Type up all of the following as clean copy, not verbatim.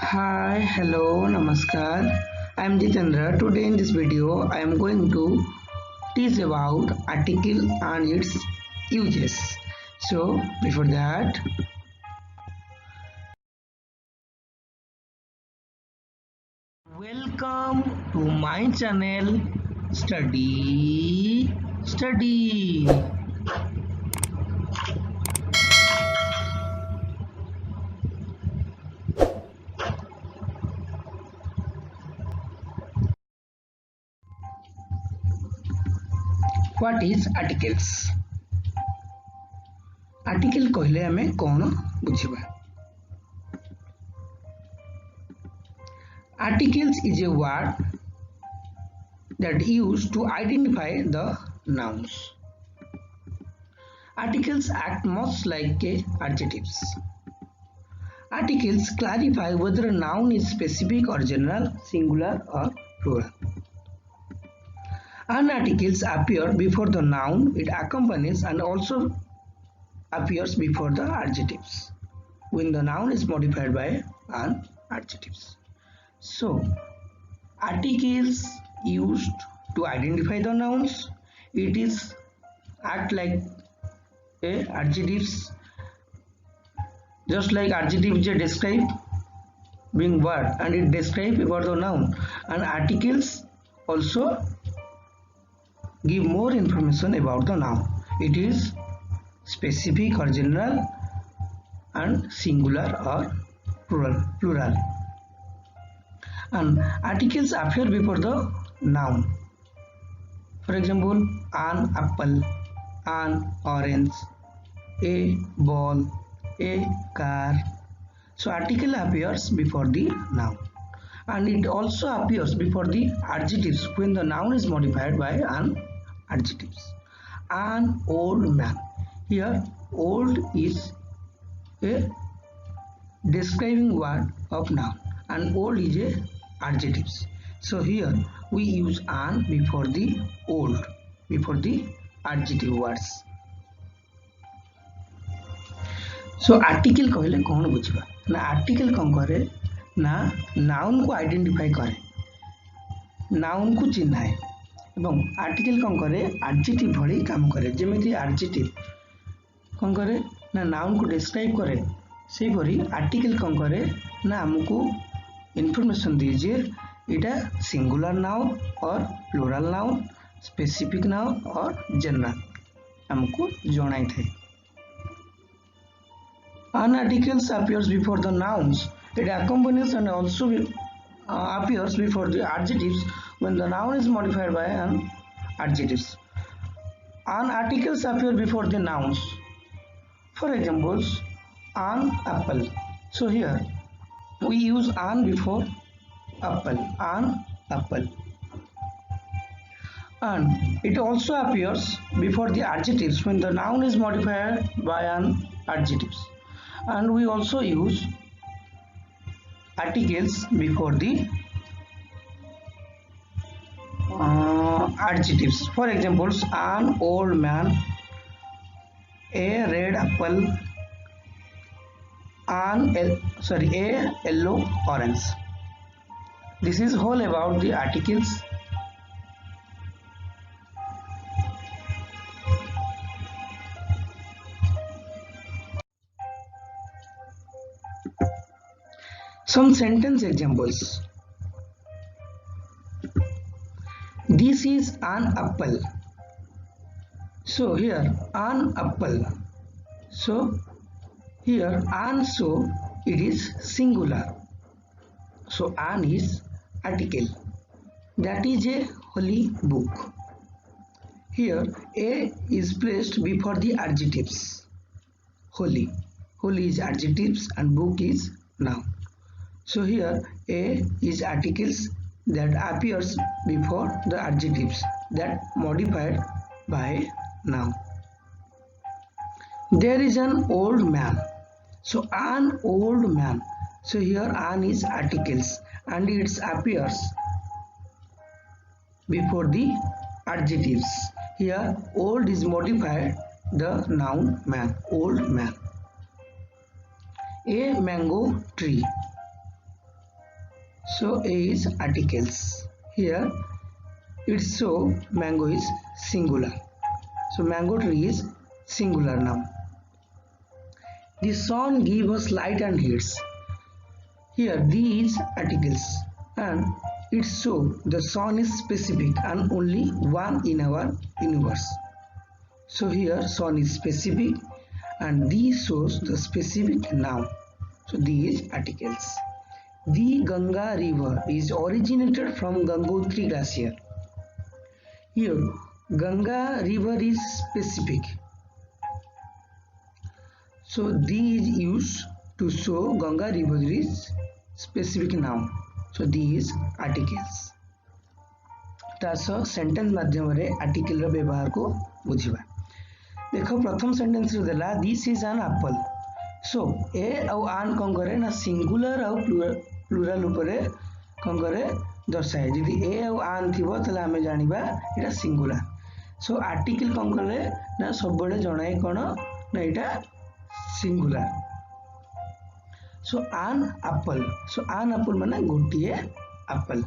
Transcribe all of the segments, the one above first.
Hi, hello, namaskar. I am Jitendra. Today in this video, I am going to teach about article and its uses. So, before that, welcome to my channel Study. What is articles? Article कहले आमे कौन बुझिबा Articles is a word that used to identify the nouns. Articles act much like adjectives. Articles clarify whether a noun is specific or general, singular or plural. An articles appear before the noun it accompanies and also appears before the adjectives when the noun is modified by an adjectives. So, articles used to identify the nouns. It is act like adjectives, just like adjectives describe being word and it describe about the noun, and articles also give more information about the noun. It is specific or general and singular or plural. And articles appear before the noun. For example, an apple, an orange, a ball, a car. So article appears before the noun, and it also appears before the adjectives when the noun is modified by an adjectives. An old man. Here old is a describing word of noun and old is a adjectives. So here we use an before the old, before the adjective words. So article कहले कौन बुझा ना article कौन करे ना noun को identify करे noun को चिन्हाए एवं आर्टिकल कौन करे एडजेक्टिव भली काम करे जेमिति एडजेक्टिव कौन करे ना नाउन को डिस्क्राइब करे से परी आर्टिकल कौन करे ना हमको इनफॉरमेशन दीजिए इटा सिंगुलर नाउन और प्लूरल नाउन स्पेसिफिक नाउन और जनरल हमको जणाई थे An article appears before the nouns. It accompanies and also appears before the adjectives when the noun is modified by an adjectives. An articles appear before the nouns. For examples, an apple. So here we use an before apple. An apple. And it also appears before the adjectives when the noun is modified by an adjectives. And we also use articles before the adjectives. For examples, an old man, a red apple, a yellow orange. This is whole about the articles. Some sentence examples. This is an apple. So here an apple. So here an, so it is singular. So an is article. That is a holy book. Here a is placed before the adjectives. Holy. Holy is adjectives and book is noun. So here a is articles that appears before the adjectives that modified by noun. There is an old man. So an old man. So here an is articles and it appears before the adjectives. Here old is modified the noun man. Old man. A mango tree. So A is articles. Here it show mango is singular. So mango tree is singular noun. The sun gives us light and heats. Here these articles and it show the sun is specific and only one in our universe. So here sun is specific and these shows the specific noun. So these articles. The Ganga river is originated from Gangotri glacier. Here Ganga river is specific. So these is used to show Ganga river is specific noun. So these articles. तासह sentence माध्यम रे article रो व्यवहार को बुझिबा. देखो प्रथम sentence रे देला दिस इज एन एप्पल. सो ए और आन कौन करे ना सिंगुलर और प्लूरल ऊपर कौन करे दर्शाए. जदि ए और आन थिबो तले हमें जानिबा एटा सिंगुलर. सो आर्टिकल कौन करे ना सब बड़े जणाए कोन ना एटा सिंगुलर. सो आन एप्पल. सो आन एप्पल माने गोटिए एप्पल.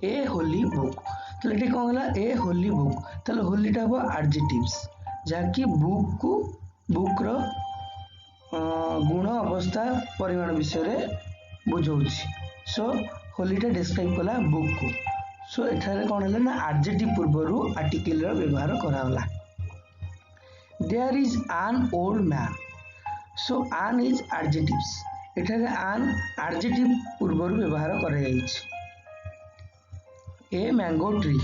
ए होली बुक. तो ये कौन होला ए होली बुक. तो होलीटा हम एडजेक्टिव्स जहाँकि बुक को बुक रो गुण अवस्था परिमाण विषय बुझाऊँ. सो होलीटा डिस्क्राइब कला बुक को. सो एठारे कौन है ना एडजेक्टिव पूर्व आर्टिकल रो व्यवहार कराला. There is an old man. So an is adjectives. एठारे एन एडजेक्टिव पूर्व व्यवहार करा जायछि. A mango tree.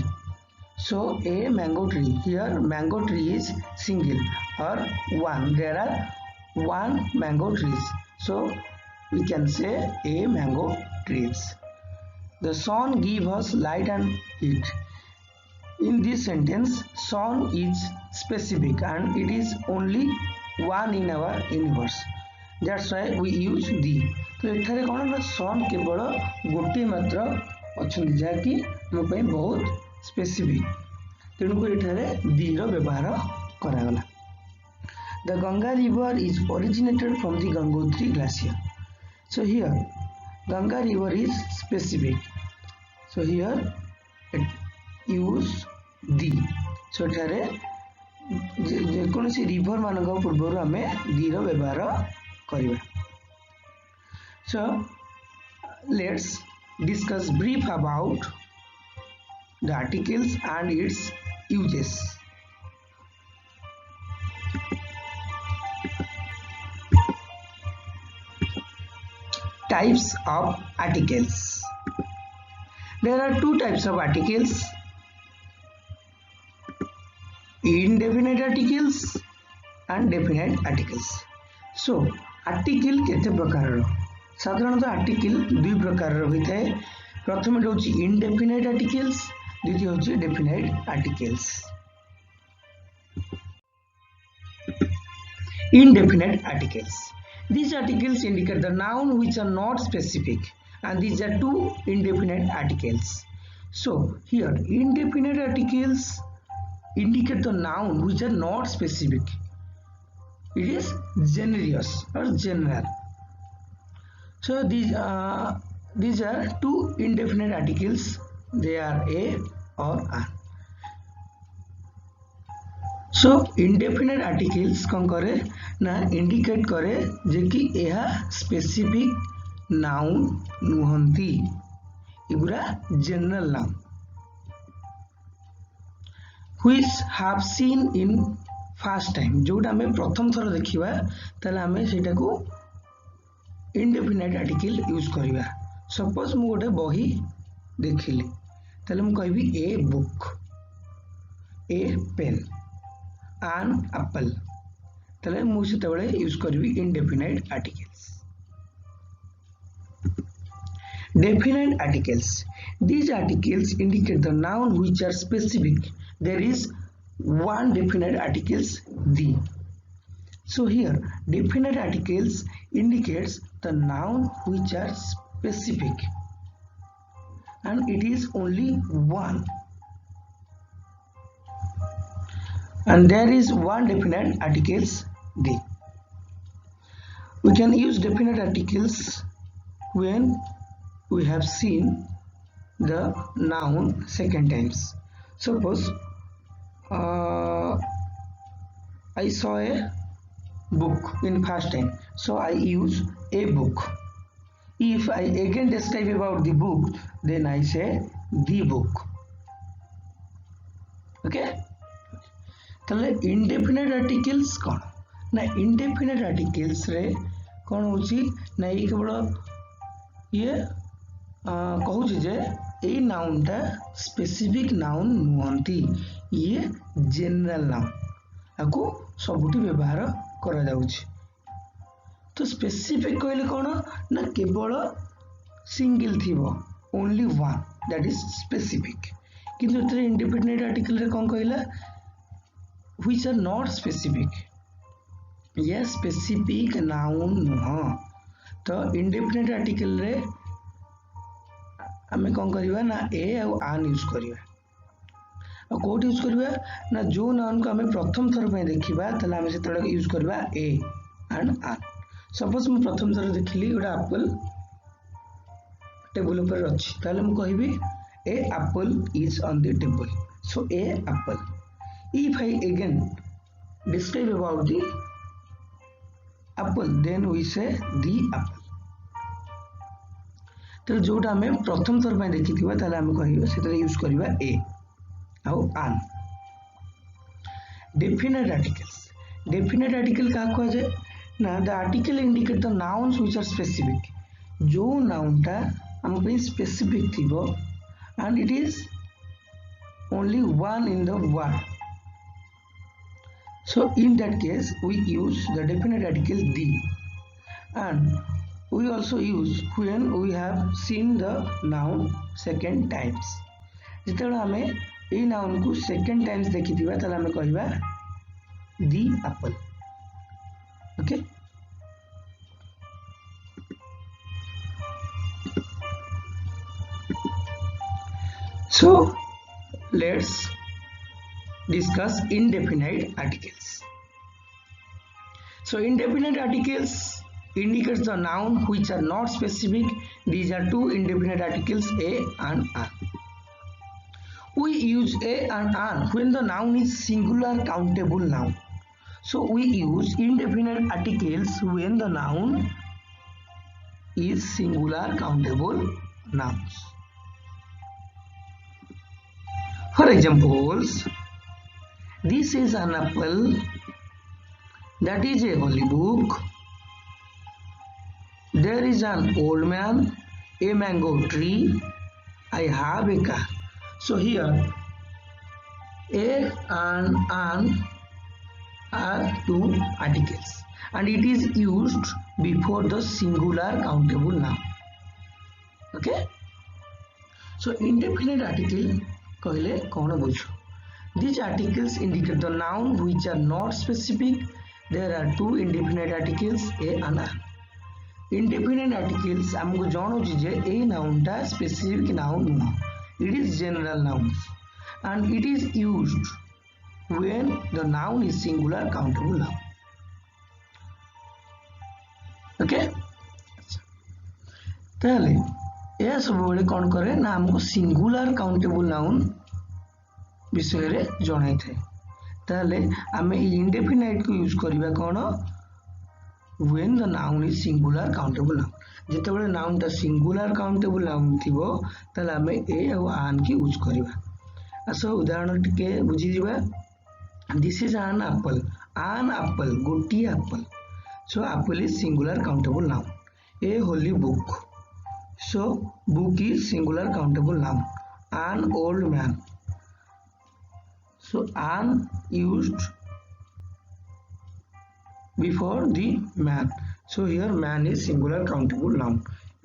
So a mango tree. Here mango tree is single or one. There are one mango trees. So we can say a mango trees. The sun gives us light and heat. In this sentence, sun is specific and it is only one in our universe. That's why we use the. तो एठारे कौन ना sun केवल गोटे मात्र अच्छी जहाँकि आम बहुत स्पेसिफिक. तेणुक ये दी व्यवहार करागला. The Ganga river is originated from the Gangotri glacier. So here Ganga river is specific. So here use the. So एठारे जेकोसी रिवर मान पूर्व आम दी व्यवहार करवा. So let's discuss brief about the articles and its uses. Types of articles. There are two types of articles: indefinite articles and definite articles. So article केते प्रकार रो. साधारणतः आर्टिकल दुई प्रकार होता है. प्रथम हूँ इनडेफिनाइट आर्टिकल्स, द्वितीय हूँ definite articles. Indefinite articles. These articles indicate the noun which are not specific, and these are two indefinite articles. So here indefinite articles indicate the noun which are not specific. It is generous or general. So these are two indefinite articles. They are a or an. So indefinite articles कौन करे ना indicate करे जे कि यह specific noun नुहंती. इगुरा general noun which have seen in first time. जोटा हमें प्रथम थर देखिबा ताले हमें सेटा को इनडेफिनाइट आर्टिकल यूज करवा. सपोज मु गोटे बही देखिली ताले मु कहबी a book, a pen, an apple. ताले मु सेतेबेले यूज करबी indefinite articles. Definite articles. These articles indicate the noun which are specific. There is one definite articles, the. So here definite articles indicates the noun which are specific and it is only one, and there is one definite articles, the. We can use definite articles when we have seen the noun second times. Suppose I saw a book in first time, so I use a book. If I again describe about the book, then I say the book. Okay, তাহলে indefinite articles कौन ना indefinite articles रे कौन होची ना ये केवल ये कहूची जे এই নাউনটা স্পেসিফিক নাউন নুহନ୍ତି ये জেনারেল নাউন আকু ସବୁଠି ବ୍ୟବହାର କରାଯାଉଛି तो स्पेसिफिक कहले कौन ना केवल सिंगल थिबो only one that is specific किंतु एतरे इंडिपेंडेंट आर्टिकल रे कौन कहला व्हिच आर नॉट स्पेसिफिक ये स्पेसिफिक नाउन नुह तो इंडिपेंडेंट आर्टिकल रे आमे कौन करबा ना ए और आन यूज करबा और कोट यूज करबा ना जो नाउन को आमे प्रथम थर पे देखिबा तले आमे सेतले यूज करबा ए एंड आन सपोज मैं प्रथम थर देखिली गोटे एप्पल टेबल ऊपर अच्छी ताले मैं कहबी a apple is on the table so a apple if I again describe about the apple then we say the apple तो जोटा हमें प्रथम थर पे देखिथिबा ताले हमें कहबा सेतले यूज करबा ए आउ आन डेफिनेट आर्टिकल का कह जाए ना the article indicate the nouns which are specific जो नाउनटा हम पे स्पेसिफिक थिबो and it is only one in the word so in that case we use the definite article the and we also use when we have seen the noun second times जेतेबेले हमें a noun को second times देखिथिबा तले हमें कहबा the apple okay so let's discuss indefinite articles so indefinite articles indicates the noun which are not specific these are two indefinite articles a and an we use a and an when the noun is singular countable noun so we use indefinite articles when the noun is singular countable nouns. For examples, this is an apple, that is a holy book, there is an old man, a mango tree, I have a car. So here a and an are two articles and it is used before the singular countable noun. Okay, so indefinite article कहले कौन बुझो these articles indicate the noun which are not specific there are two indefinite articles a and an indefinite articles हमको जानू जे a noun टा specific noun नुह it is general nouns and it is used when the noun is singular countable noun. Okay, ताले यह सब बड़े कौन करे ना हमको सिंगुलर काउंटेबल नाउन विषय रे जणाई थे ताले हमें इंडेफिनाइट को यूज करबा कोन when the noun is singular countable noun जेतेबेले नाउन ता सिंगुलर काउंटेबल नाउन थिबो ताले हमें ए और आन की यूज करबा असो उदाहरण टिके बुझी दिबा this is an apple गोटी Apple so apple is singular countable noun a holy book so book is singular countable noun an old man so an used before the man so here man is singular countable noun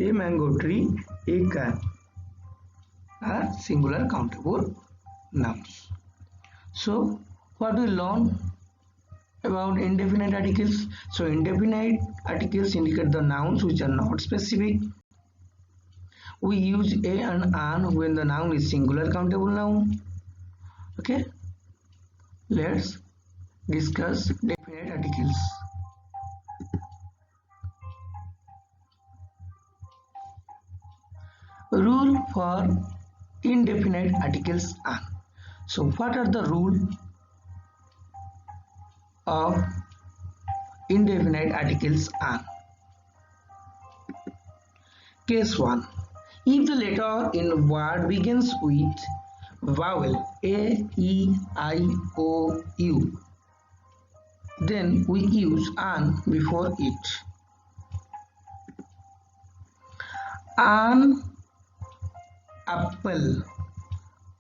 a mango tree a car are singular countable nouns so what we learn about indefinite articles so indefinite articles indicate the nouns which are not specific we use a and an when the noun is singular countable noun okay let's discuss definite articles Rule for indefinite articles an. So what are the rule of indefinite articles an? Case 1. If the letter in word begins with vowel A, E, I, O, U, then we use an before it. An apple,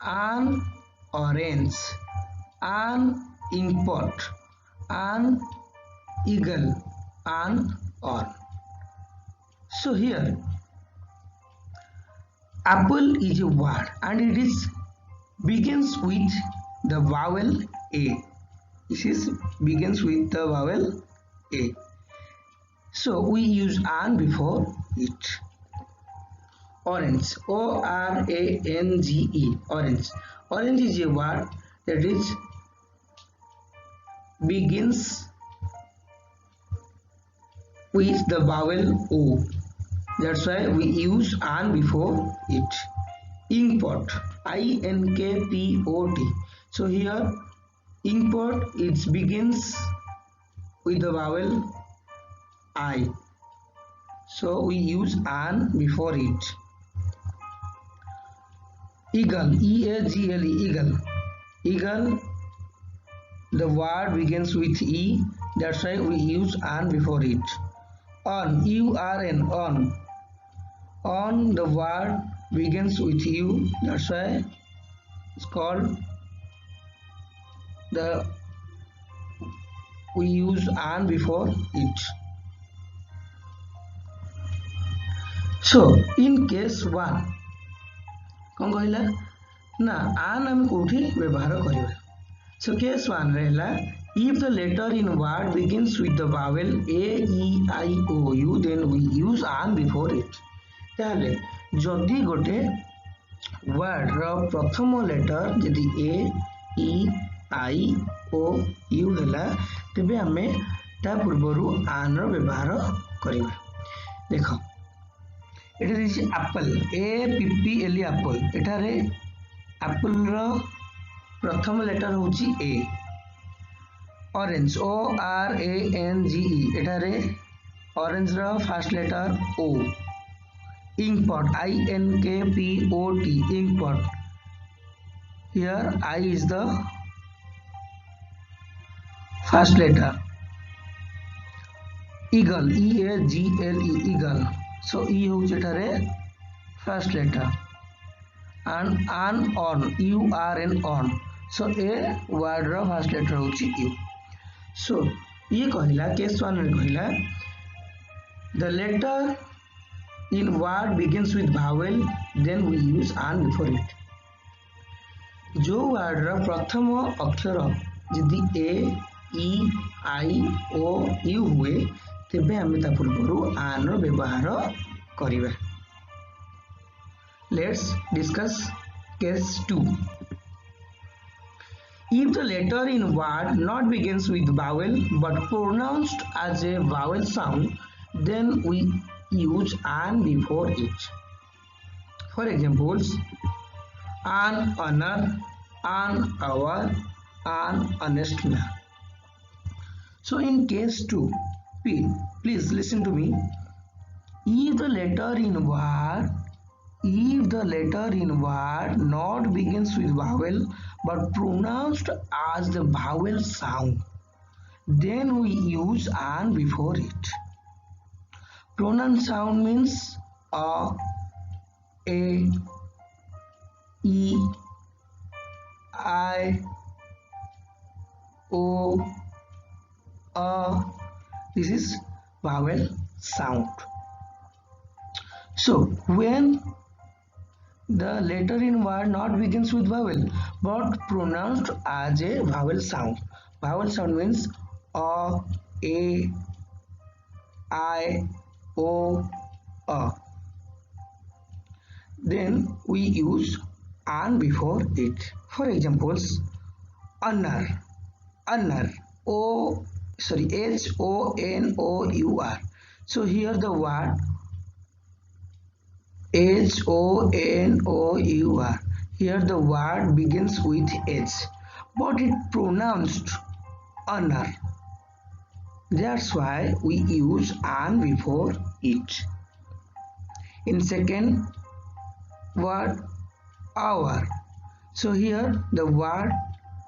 an orange, an inkpot, an eagle, an on. So here apple is a word and it is begins with the vowel A. This is begins with the vowel A. So we use an before it. Orange, O-R-A-N-G-E, orange. Orange is a word that is begins with the vowel O. That's why we use an before it. Inkpot, I-N-K-P-O-T. So here inkpot it begins with the vowel I. So we use an before it. Eagle, E-A-G-L-E, eagle. Eagle, the word begins with E. That's why we use an before it. On, U-R-N, on. On, the word begins with U. That's why it's called we use an before it. So in case 1 कौन कहला ना आन हम कोठी व्यवहार करिबा. So case 1 रहला if the letter in word begins with the vowel A, E, I, O, U then we use an before it. ताले जदि गोटे वर्ड रो प्रथम लेटर जदि A, E, I, O, U हैला तेबे हमें ता पूर्वरु आन रो व्यवहार करिबा. देखो एटा दिस एप्पल APPLE एप्पल एटारे एप्पल रो प्रथम लेटर होची A. ऑरेंज ORANGE एटारे ऑरेंज रो first letter O. Inkpot INKPOT inkpot here I is the first letter. eagle EAGLE eagle. So E होउची एटारे first letter and an on URN on. So a word रो first letter होउची U. So ये कहिला case 1 रे कहिला the letter in word begins with vowel then we use an before it. जो word रो प्रथम अक्षर यदि A, E, I, O, U हुए तेबे हमें ता पूर्वरु an रो व्यवहार करिबा. Let's discuss case 2. If the letter in word not begins with vowel but pronounced as a vowel sound then we use an before it. For examples, an honor, an hour, an honest man. So in case 2, please listen to me. If the letter in word not begins with vowel but pronounced as the vowel sound then we use an before it. Pronoun sound means a, E, I, O, this is vowel sound. So when the letter in word not begins with vowel but pronounced as a vowel sound. Vowel sound means a, I, O, then we use an before it. For examples, honor, HONOUR. So here the word H-O-N-O-U-R. Here the word begins with H, but it pronounced honor. That's why we use an before it. In second word, hour. So here the word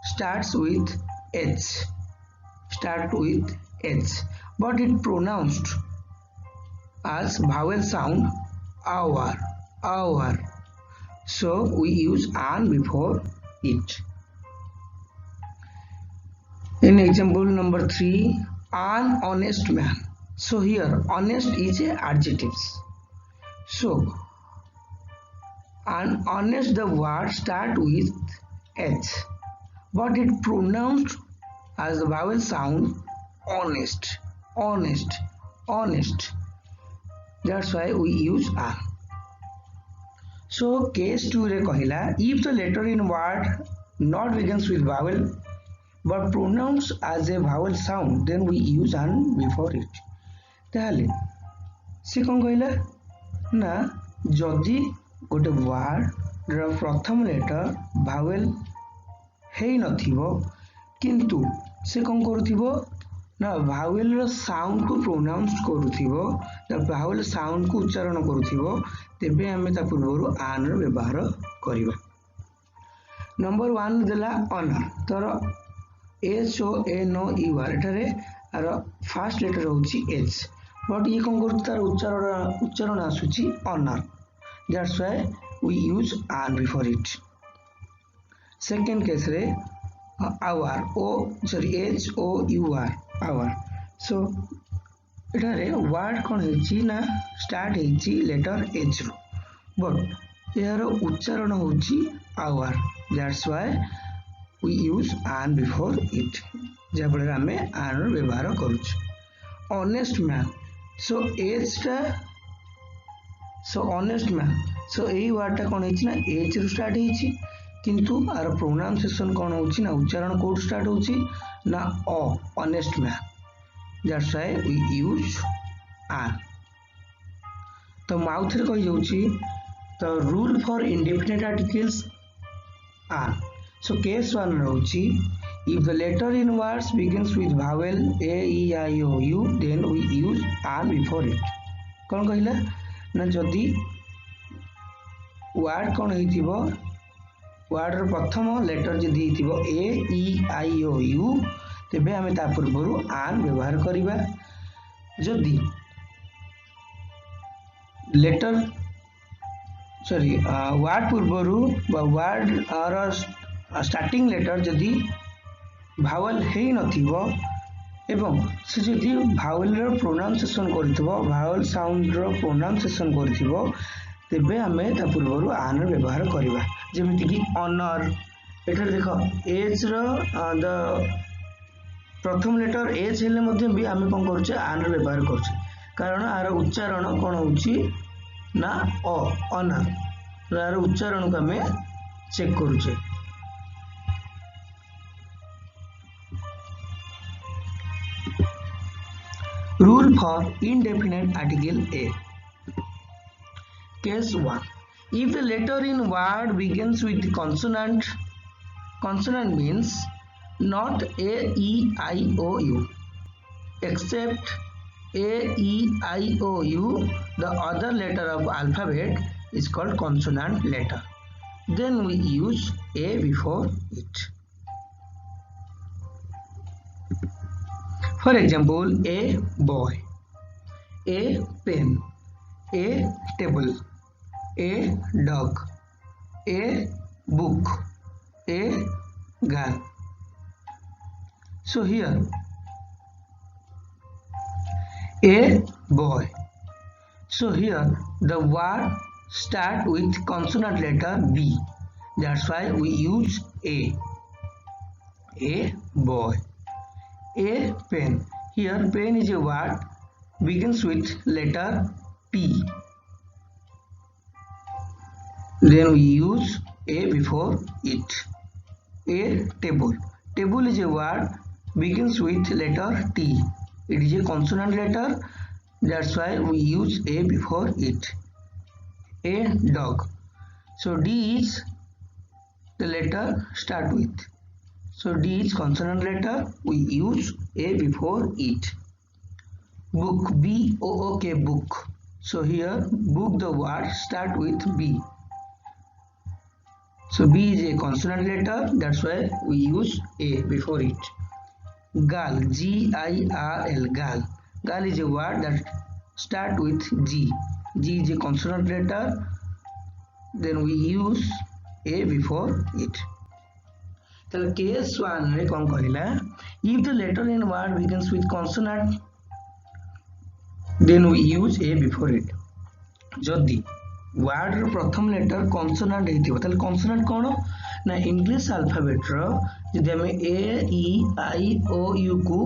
starts with H, but it pronounced as vowel sound hour. So we use an before it. In example number 3, an honest man. So here honest is a adjective. So an honest, the word start with H, but it pronounced as the vowel sound honest. That's why we use an. So case 2 re kahila, if the letter in word not begins with vowel but pronounced as a vowel sound, then we use an before it. ताहले से कौन कहला ना जदि गोटे word र प्रथम letter vowel हेई नथिबो किंतु से कौन करूथिबो ना भावेल र साउंड को प्रोनाउंस करूथिबो द भावेल साउंड को उच्चारण करूथिबो तेबे हमें ता पूर्वरु आन र व्यवहार करिबा। नंबर 1 देला ऑनर तर HONOUR एठारे आर फर्स्ट लेटर होची H, बट ये कौन करूँ तार उच्चारण आसुची honour, that's why we use an before it. Second case रे आवर HOUR आवर। सो एठारे वर्ड कौन हेची ना स्टार्ट हेची लेटर H रो, बट यार उच्चारण होची hour, that's why we use an before it, जहाँ आमे an रो व्यवहार करूछ। honest man, so H टा honest man, so एही वर्ड टा कौन हेची ना H रो स्टार्ट हेची किंतु आर प्रोनाउंसिएशन कौन होची ना उच्चारण कोड स्टार्ट होची ना honest man, that's why we use an। तो माउथ रे कहि जाउची तो rule for indefinite articles an। So case 1 रहुची if the letter in words begins with vowel A, E, I, O, U, then we use an before it। कौन कहला ना जदि word कौन हेतिबो वर्ड रो प्रथम लेटर जदि हेतिबो A, E, I, O, U तेबे हमें ता पूर्वरु an व्यवहार करिबा। जदि लेटर वर्ड पूर्वरु वर्ड और स्टार्टिंग लेटर जदि भावल हे नथिबो एवं से जदि भावल रो प्रोनाउंसिएशन करथिबो भावल साउंड रो प्रोनाउंसिएशन करथिबो तेबे हमें ता पूर्वरु आन रो व्यवहार करिबा। जेमिति कि ऑनर एठर देखो एच रो द प्रथम लेटर एच हेले मध्ये भी हमें कोन करछे आन रो व्यवहार करछे, कारण आर उच्चारण कोन होची ना ऑनर, आर उच्चारण को हमें check करूछे। Rule for indefinite article A. Case 1. If the letter in word begins with consonant means not A, E, I, O, U. Except A, E, I, O, U, the other letter of alphabet is called consonant letter. Then we use A before it. For example, a boy, a pen, a table, a dog, a book, a girl. So here, a boy. So here the word start with consonant letter B. That's why we use A. A boy. A pen. Here pen is a word begins with letter P. Then we use A before it. A table. Table is a word begins with letter T. It is a consonant letter. That's why we use A before it. A dog. So D is the letter start with. So D is consonant letter. We use A before it. Book, B-O-O-K, book. So here book, the word start with B. So B is a consonant letter, that's why we use A before it. Girl, G-I-R-L, girl. Girl is a word that start with G. G is a consonant letter, then we use A before it. So case 1 रे कौन कहला? If the letter in word begins with consonant, then we use A before it. जदि word रो प्रथम letter consonant हेतिबो ताले consonant कोन ना English alphabet रो जदि हम A E I O U को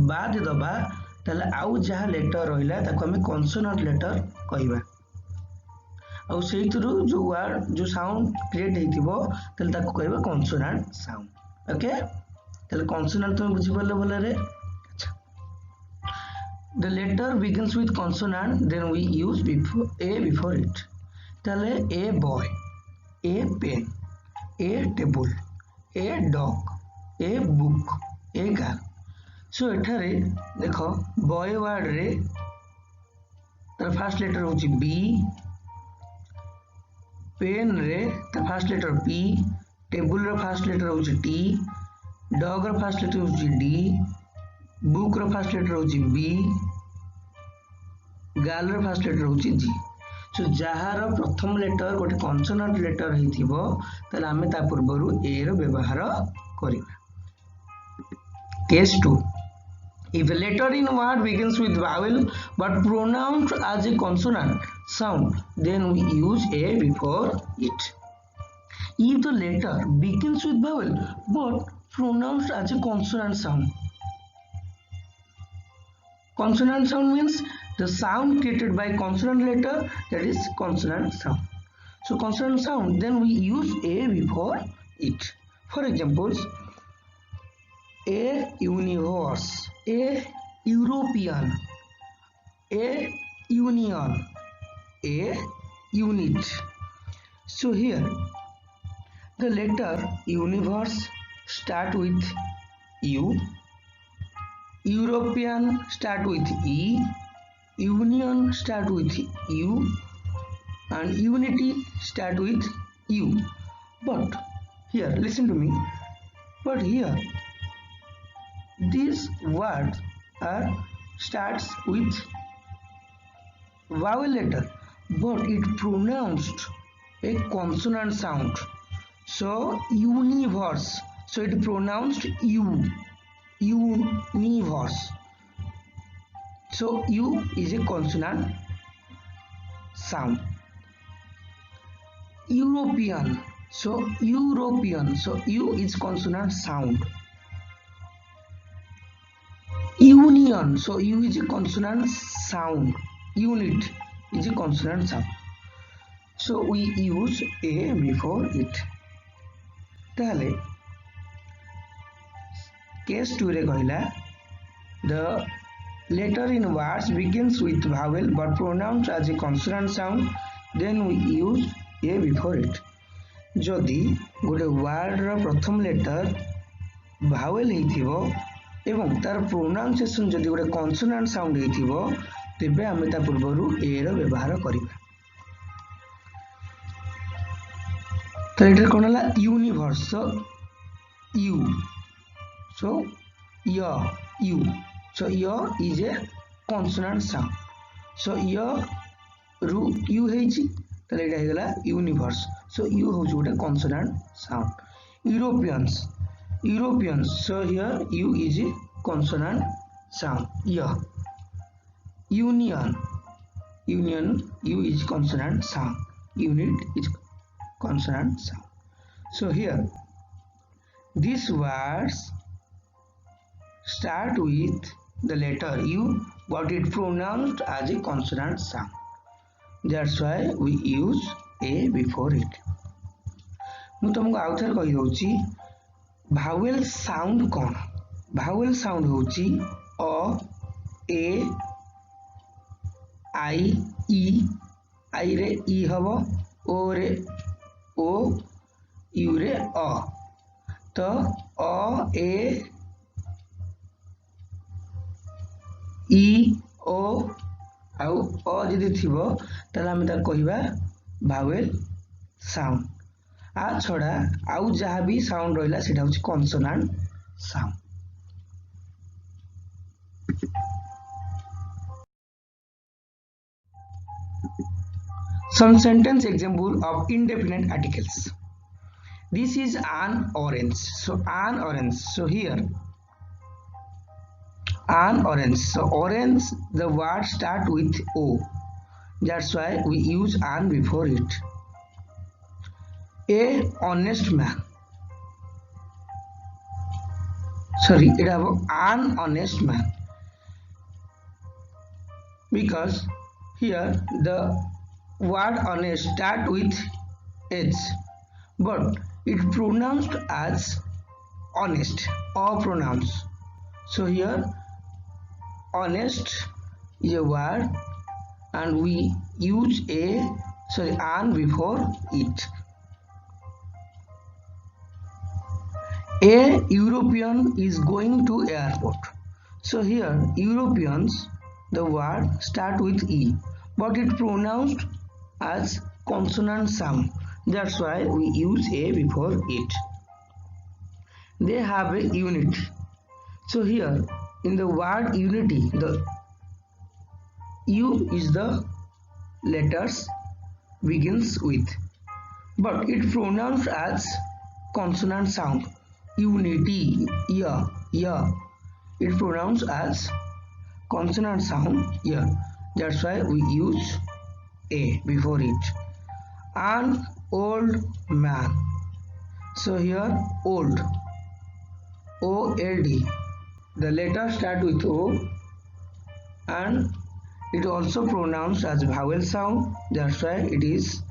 बाद दबा ताले आउ जहा लेटर रहिला ताको हम consonant लेटर कहिबा आउ सेहितरु जो वर्ड जो साउंड क्रिएट हेतिबो ताले ताको कहिबा consonant sound ओके ताले consonant तुम बुझि परले भले रे The letter begins with consonant, then we use A before it. Tale A boy, A pen, A table, A dog, A book, A girl. So एठारे देखो boy word रे तर first letter होची B, pen रे तर first letter P, table रे first letter होची T, dog रे first letter होची D, book रो फर्स्ट लेटर होची बी गर्ल रो फर्स्ट लेटर होची जी सो जहार प्रथम लेटर गोटे कॉन्सोनेंट लेटर हेतिबो तले हमें ता पूर्वरु ए रो व्यवहार करिबा case 2 if a letter in word begins with vowel but pronounced as a consonant sound then we use a before it if the letter begins with vowel but pronounced as a consonant sound Consonant sound means the sound created by consonant letter, that is consonant sound. So consonant sound, then we use A before it. For examples, A universe, A European, A union, A unit. So here, the letter universe start with U, European start with E, Union start with U, and Unity start with U. But here, listen to me. But here, these words are starts with vowel letter, but it pronounced a consonant sound. So universe. So it pronounced U. Universe. So U is a consonant sound. European. So European. So U is consonant sound. Union. So U is a consonant sound. Unit is a consonant sound. So we use A before it. ताले Case 2 रे कहला the letter in words begins with vowel but pronounced as a consonant sound then we use A before it. जदि गोटे word रो प्रथम letter vowel हेतिबो एवं तार pronunciation जदि गोटे consonant sound हेतिबो तेबे हमें ता पूर्वरु A रो व्यवहार करिबा तो एटर कोन हला universe U so U so is a consonant sound so ru U हेछि तले एटा हेगला यूनिवर्स so U होछ गोटे consonant sound Europeans so here U is a consonant sound Union U is consonant sound unit is consonant sound so here these words start with the letter U but it pronounced as a consonant sound. That's why we use A before it. मु तुमको आउ थर कहि दउची vowel sound कोन vowel sound होची अ ए आई ई आई रे ई hub ओ रे ओ you रे अ तो अ ए ई ओ आउ अ जदि थिबो ताले आमे ता कहिबा भावेल साउंड आ छड़ा आउ जहाँ भी साउंड रहिला सेटा होची consonant sound some sentence example of indefinite articles. This is an orange, so an orange, so here an orange, so orange the word start with o, that's why we use an before it. A honest man, sorry it have an honest man because here the word honest start with h but it pronounced as honest or pronounced, so here honest is a word and we use an before it. A European is going to airport, so here Europeans the word start with e but it pronounced as consonant sound, that's why we use a before it. They have a unity, so here in the word unity the u is the letters begins with but it pronounced as consonant sound, unity yeah it pronounced as consonant sound here, that's why we use a before it. An old man, so here old old the letter start with o and it also pronounced as vowel sound, that's why it is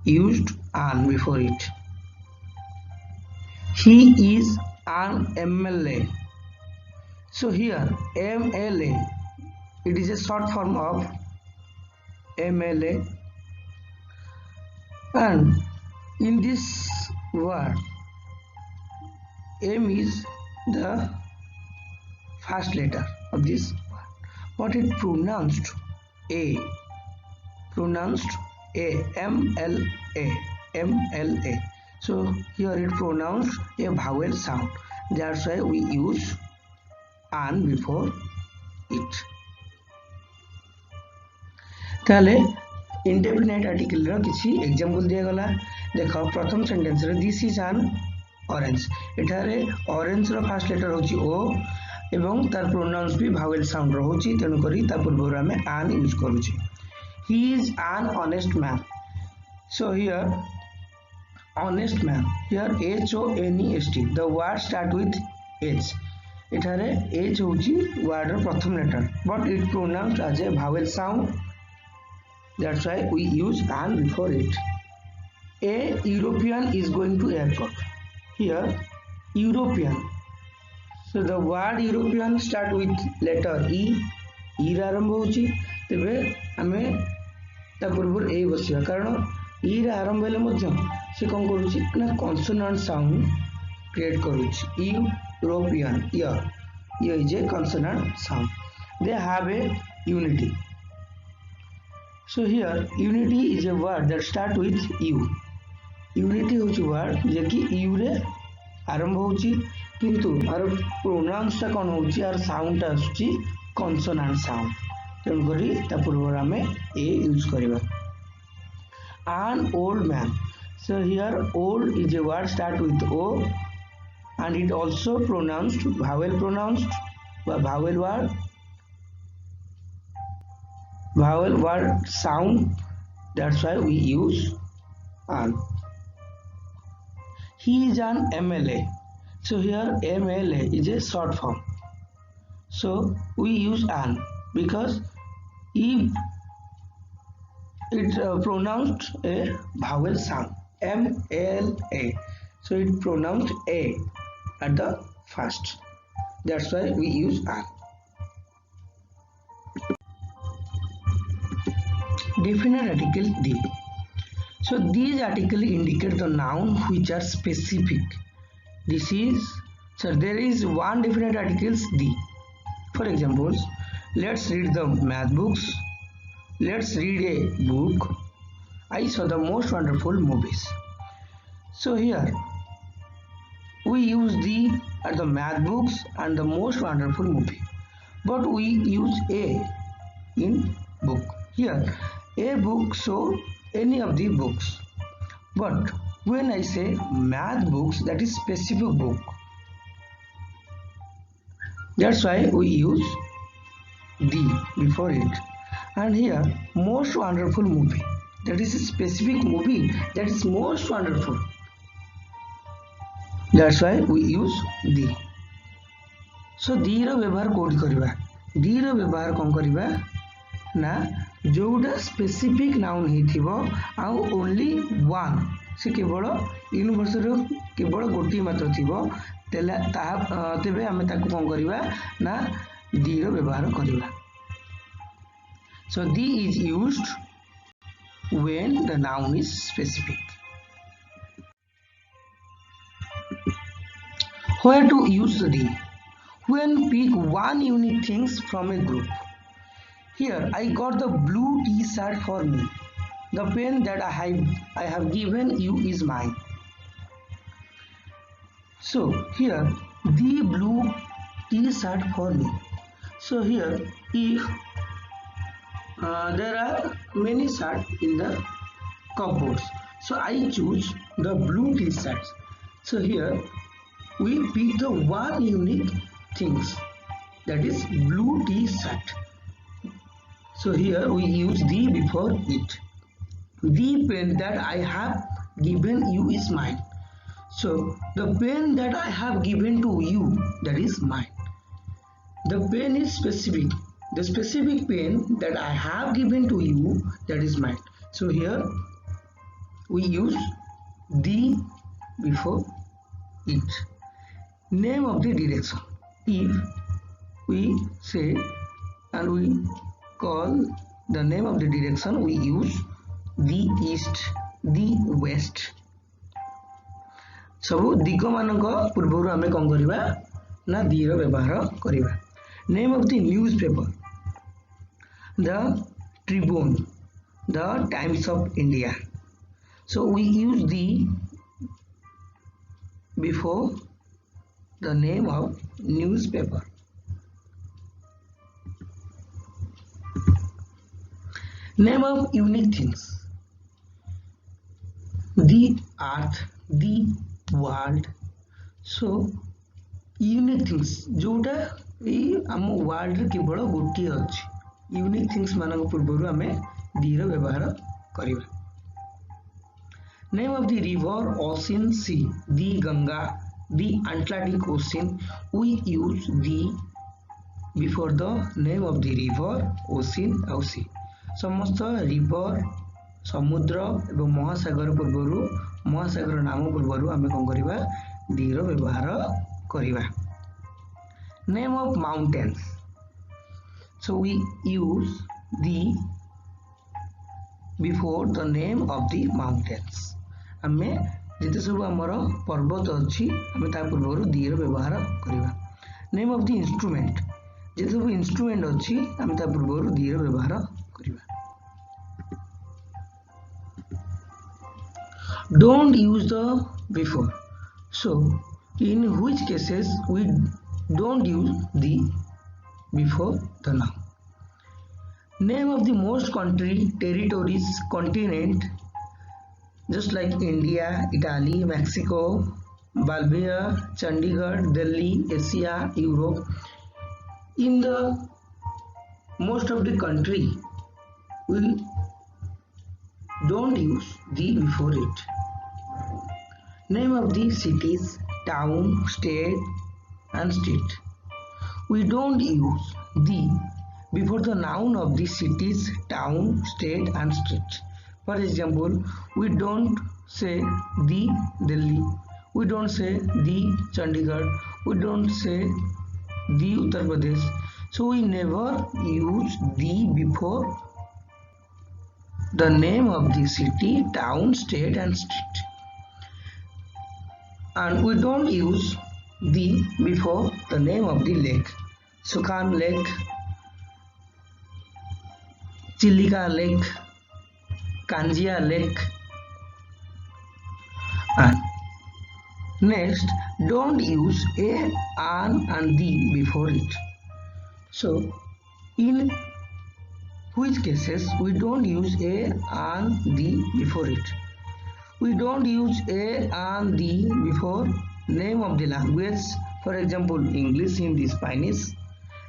used an before it. He is an MLA, so here MLA it is a short form of MLA and in this word M is the first letter of this word but it pronounced a MLA, so here it pronounced a vowel sound, that's why we use an before it. ताले indefinite article रो किसी example दिया गला देखो प्रथम sentence रे this is an orange एठारे orange रो फर्स्ट लेटर होची ओ एवं तार प्रोनाउंस भी भावेल साउंड रो होची तेनु करी ता पूर्व हमें एन यूज करू छी. He is an honest man, so here honest man here HONEST the word start with H एठारे H होची वर्ड रो प्रथम letter but it pronounced as a vowel sound, that's why we use an before it. A European is going to airport, here European, so the word European start with letter E रे आरंभ होची तेबे हमें ता पूर्व ए बसिया कारण ई रे आरंभ हेले मध्य से कोन करूची ना कॉन्सोनेंट साउंड क्रिएट करूची यूरोपियन ये is a consonant sound. They have a unity, so here unity is a word that start with u, unity होची वर्ड जे कि u रे आरंभ होची किंतु आर प्रोनाउंस ता कोन होची आर साउंड ता आसुची कॉन्सोनेंट साउंड तेणु करी ता पूर्व आमे ए यूज करिबा. An old man, so here old is a word start with o and it also pronounced vowel word sound, that's why we use an. He is an MLA, so here MLA is a short form, so we use an because if it pronounced a vowel sound MLA, so it pronounced a at the first, that's why we use an. definite article the. So these articles indicate the noun which are specific. This is, so there is one definite articles the. For examples, let's read the math books. Let's read a book. I saw the most wonderful movies. So here we use the at the math books and the most wonderful movie, but we use a in book. Here a book show any of the books, but when I say math books, that is specific book. That's why we use the before it. And here most wonderful movie, that is a specific movie that is most wonderful. That's why we use the. So the रो व्यवहार कोडी करिबा, the रो व्यवहार कोन करिबा ना जोटा specific noun हेथिबो आ only one से केवल universal रो केवल गोटी मात्र थिबो तेला तेबे हमें ताको कोन करिबा ना the रो व्यवहार करिबा. So the is used when the noun is specific. Where to use the? When pick one unique things from a group. Here I got the blue t-shirt for me. The pen that I have given you is mine. So here the blue t-shirt for me. So here if there are many shirts in the cupboards, so I choose the blue t-shirts. So here we pick the one unique things, that is blue t-shirt. So here we use the before it. The pen that I have given you is mine. So the pen that I have given to you, that is mine. The pen is specific. The specific pen that I have given to you, that is mine. So here we use the before it. Name of the direction. If we say and we call the name of the direction, we use the east, the west. सबु दिग मानक पूर्वरु आमे कोन करिबा ना दी रो व्यवहार करिबा. Name of the newspaper, the Tribune, the Times of India. So we use the before the name of newspaper. Name of unique things. The earth, the world. So unique things जोटा ये आम वर्ल्ड रे केवल गोटे अच्छी unique things मानक पूर्व आम दी रो व्यवहार करिबा. Name of the river, ocean, sea, the Ganga, the Atlantic Ocean. We use the before the name of the river, ocean और sea. समस्त रिवर, समुद्र एवं महासागर पूर्वरु महासागर नाम पूर्वरु आमे कोन करिबा दी रो व्यवहार करिबा. Name of mountains. So we use the before the name of the mountains. आमे जिते सब हमर पर्वत अछि आमे ता पूर्वरु दी रो व्यवहार करिबा. Name of the instrument. जिते सब इंस्ट्रूमेंट अछि आमे ता पूर्वरु दी रो व्यवहार करिबा. Don't use the before. So in which cases we don't use the before the noun. Name of the most country, territories, continent, just like India, Italy, Mexico, Bulgaria, Chandigarh, Delhi, Asia, Europe. In the most of the country, we don't use the before it. Name of the cities, town, state and state. We don't use the before the noun of the cities, town, state and state. For example, we don't say the Delhi, we don't say the Chandigarh, we don't say the Uttar Pradesh. So we never use the before the name of the city, town, state and street. And we don't use the before the name of the lake. Sukhan Lake, Chilika Lake, Kanjia Lake. And next, don't use a, an and the before it. So, in which cases we don't use a, an, the before it? We don't use a, an, the before name of the language. For example, English, Hindi, Spanish.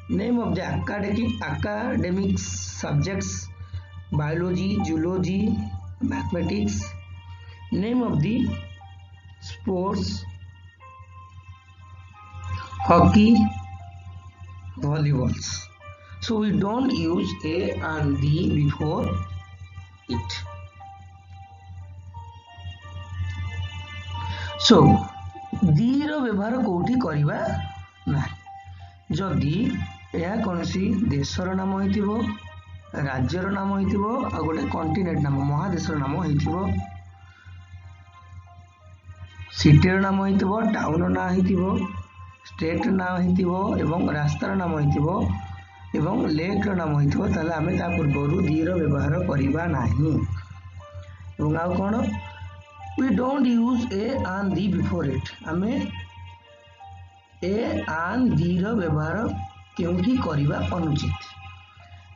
Name of the academic subjects, biology, zoology, mathematics. Name of the sports, hockey, volleyballs. So we don't use a and the before it. So the ର ବ୍ୟବହାର କୋଉଠି କରିବା ନାହିଁ। ଯଦି ଏହା କୌଣସି ଦେଶର ନାମ ହେଇଥିବ, ରାଜ୍ୟର ନାମ ହେଇଥିବ ଆଉ ଗୋଟେ କଣ୍ଟିନେଣ୍ଟ ନାମ ମହାଦେଶର ନାମ ହେଇଥିବ, ସିଟିର ନାମ ହେଇଥିବ, ଟାଉନର ନାଁ ହେଇଥିବ, ଷ୍ଟେଟର ନାଁ ହେଇଥିବ ଏବଂ ରାସ୍ତାର ନାମ ହେଇଥିବ ଏବଂ ଲେକ୍ର ନାମ ହେଇଥିବ, ତାହେଲେ ଆମେ ତା ପୂର୍ବରୁ ଦିର ବ୍ୟବହାର କରିବା ନାହିଁ। ଏବଂ ଆଉ କ'ଣ? We don't use a and the before it. ଆମେ a and the ର ବ୍ୟବହାର କେଉଁଠି କରିବା ଅନୁଚିତ?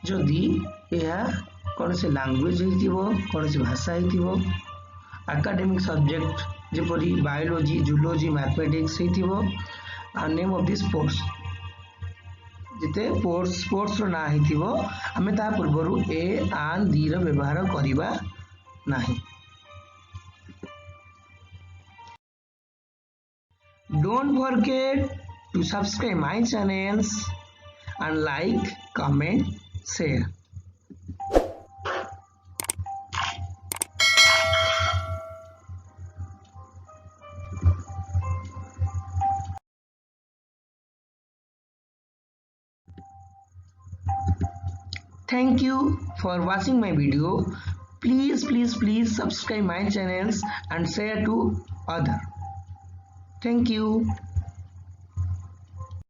ଯଦି ଏହା କୌଣସି ଲାଙ୍ଗୁଏଜ ହେଇଥିବ, କୌଣସି ଭାଷା ହେଇଥିବ, ଆକାଡେମିକ ସବଜେକ୍ଟ ଯେପରି ବାୟୋଲୋଜି, ଜୁଲୋଜି, ମ୍ୟାଥମେଟିକ୍ସ ହେଇଥିବ, ଆଉ ନେମ୍ ଅଫ୍ ଦି ସ୍ପୋର୍ଟସ ଯେତେ ସ୍ପୋର୍ଟସର ନାଁ ହେଇଥିବ, ଆମେ ତା ପୂର୍ବରୁ ଏ and the ର ବ୍ୟବହାର କରିବା ନାହିଁ। Don't forget to subscribe my channels and like, comment, share. Thank you for watching my video. Please subscribe my channels and share to other. Thank you.